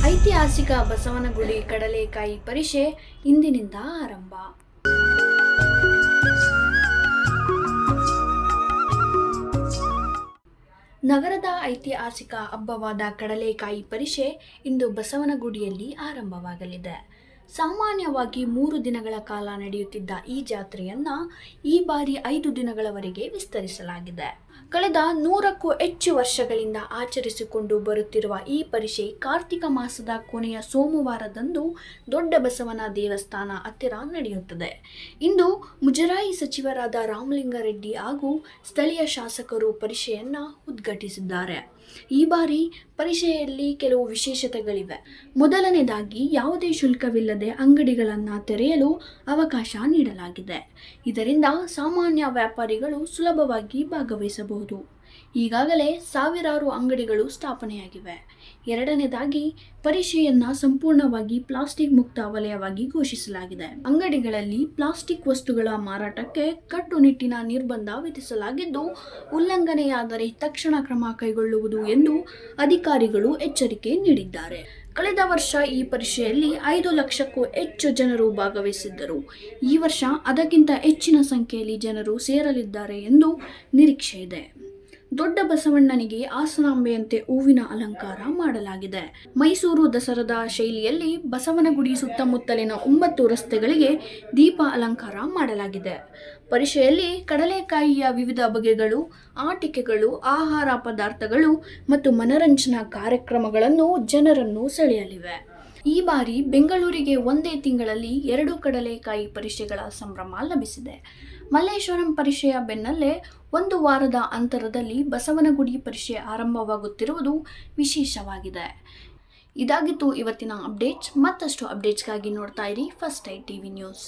ಐತಿಹಾಸಿಕ ಬಸವನಗುಡಿ ಕಡಲೆಕಾಯಿ ಪರಿಷೆ ಇಂದಿನಿಂದ ಆರಂಭ. ನಗರದ ಐತಿಹಾಸಿಕ ಹಬ್ಬವಾದ ಕಡಲೆಕಾಯಿ ಪರಿಷೆ ಇಂದು ಬಸವನಗುಡಿಯಲ್ಲಿ ಆರಂಭವಾಗಲಿದೆ. ಸಾಮಾನ್ಯವಾಗಿ 3 ದಿನಗಳ ಕಾಲ ನಡೆಯುತ್ತಿದ್ದ ಈ ಜಾತ್ರೆಯನ್ನ ಈ ಬಾರಿ 5 ದಿನಗಳವರೆಗೆ ವಿಸ್ತರಿಸಲಾಗಿದೆ. ಕಳೆದ 100ಕ್ಕೂ ಹೆಚ್ಚು ವರ್ಷಗಳಿಂದ ಆಚರಿಸಿಕೊಂಡು ಬರುತ್ತಿರುವ ಈ ಪರಿಷೆ ಕಾರ್ತಿಕ ಮಾಸದ ಕೊನೆಯ ಸೋಮವಾರದಂದು ದೊಡ್ಡ ಬಸವನ ದೇವಸ್ಥಾನ ಹತ್ತಿರ ನಡೆಯುತ್ತದೆ. ಇಂದು ಮುಜರಾಯಿ ಸಚಿವರಾದ ರಾಮಲಿಂಗಾರೆಡ್ಡಿ ಹಾಗೂ ಸ್ಥಳೀಯ ಶಾಸಕರು ಪರಿಷೆಯನ್ನ ಉದ್ಘಾಟಿಸಿದ್ದಾರೆ. ಈ ಬಾರಿ ಪರಿಷೆಯಲ್ಲಿ ಕೆಲವು ವಿಶೇಷತೆಗಳಿವೆ. ಮೊದಲನೇದಾಗಿ ಯಾವುದೇ ಶುಲ್ಕವಿಲ್ಲದೆ ಅಂಗಡಿಗಳನ್ನು ತೆರೆಯಲು ಅವಕಾಶ ನೀಡಲಾಗಿದೆ. ಇದರಿಂದ ಸಾಮಾನ್ಯ ವ್ಯಾಪಾರಿಗಳು ಸುಲಭವಾಗಿ ಭಾಗವಹಿಸಬಹುದು. ಈಗಾಗಲೇ ಸಾವಿರಾರು ಅಂಗಡಿಗಳು ಸ್ಥಾಪನೆಯಾಗಿವೆ. ಎರಡನೇದಾಗಿ ಪರಿಷೆಯನ್ನ ಸಂಪೂರ್ಣವಾಗಿ ಪ್ಲಾಸ್ಟಿಕ್ ಮುಕ್ತ ವಲಯವಾಗಿ ಘೋಷಿಸಲಾಗಿದೆ. ಅಂಗಡಿಗಳಲ್ಲಿ ಪ್ಲಾಸ್ಟಿಕ್ ವಸ್ತುಗಳ ಮಾರಾಟಕ್ಕೆ ಕಟ್ಟುನಿಟ್ಟಿನ ನಿರ್ಬಂಧ ವಿಧಿಸಲಾಗಿದ್ದು, ಉಲ್ಲಂಘನೆಯಾದರೆ ತಕ್ಷಣ ಕ್ರಮ ಕೈಗೊಳ್ಳುವುದು ಎಂದು ಅಧಿಕಾರಿಗಳು ಎಚ್ಚರಿಕೆ ನೀಡಿದ್ದಾರೆ. ಕಳೆದ ವರ್ಷ ಈ ಪರಿಷೆಯಲ್ಲಿ 5 ಲಕ್ಷಕ್ಕೂ ಹೆಚ್ಚು ಜನರು ಭಾಗವಹಿಸಿದ್ದರು. ಈ ವರ್ಷ ಅದಕ್ಕಿಂತ ಹೆಚ್ಚಿನ ಸಂಖ್ಯೆಯಲ್ಲಿ ಜನರು ಸೇರಲಿದ್ದಾರೆ ಎಂದು ನಿರೀಕ್ಷೆ ಇದೆ. ದೊಡ್ಡ ಬಸವಣ್ಣನಿಗೆ ಆಸನಾಂಬೆಯಂತೆ ಹೂವಿನ ಅಲಂಕಾರ ಮಾಡಲಾಗಿದೆ. ಮೈಸೂರು ದಸರಾದ ಶೈಲಿಯಲ್ಲಿ ಬಸವನಗುಡಿ ಸುತ್ತಮುತ್ತಲಿನ 9 ರಸ್ತೆಗಳಿಗೆ ದೀಪ ಅಲಂಕಾರ ಮಾಡಲಾಗಿದೆ. ಪರಿಷೆಯಲ್ಲಿ ಕಡಲೆಕಾಯಿಯ ವಿವಿಧ ಬಗೆಗಳು, ಆಟಿಕೆಗಳು, ಆಹಾರ ಪದಾರ್ಥಗಳು ಮತ್ತು ಮನರಂಜನಾ ಕಾರ್ಯಕ್ರಮಗಳನ್ನು ಜನರನ್ನು ಸೆಳೆಯಲಿವೆ. ಈ ಬಾರಿ ಬೆಂಗಳೂರಿಗೆ ಒಂದೇ ತಿಂಗಳಲ್ಲಿ 2 ಕಡಲೆಕಾಯಿ ಪರಿಷೆಗಳ ಸಂಭ್ರಮ ಲಭಿಸಿದೆ. ಮಲ್ಲೇಶ್ವರಂ ಪರಿಷೆಯ ಬೆನ್ನಲ್ಲೇ 1 ವಾರದ ಅಂತರದಲ್ಲಿ ಬಸವನಗುಡಿ ಪರಿಷೆ ಆರಂಭವಾಗುತ್ತಿರುವುದು ವಿಶೇಷವಾಗಿದೆ. ಇದಾಗಿತ್ತು ಇವತ್ತಿನ ಅಪ್ಡೇಟ್ಸ್. ಮತ್ತಷ್ಟು ಅಪ್ಡೇಟ್ಸ್ಗಾಗಿ ನೋಡ್ತಾ ಇರಿ ಫಸ್ಟ್ ಟೈಮ್ ಟಿವಿ ನ್ಯೂಸ್.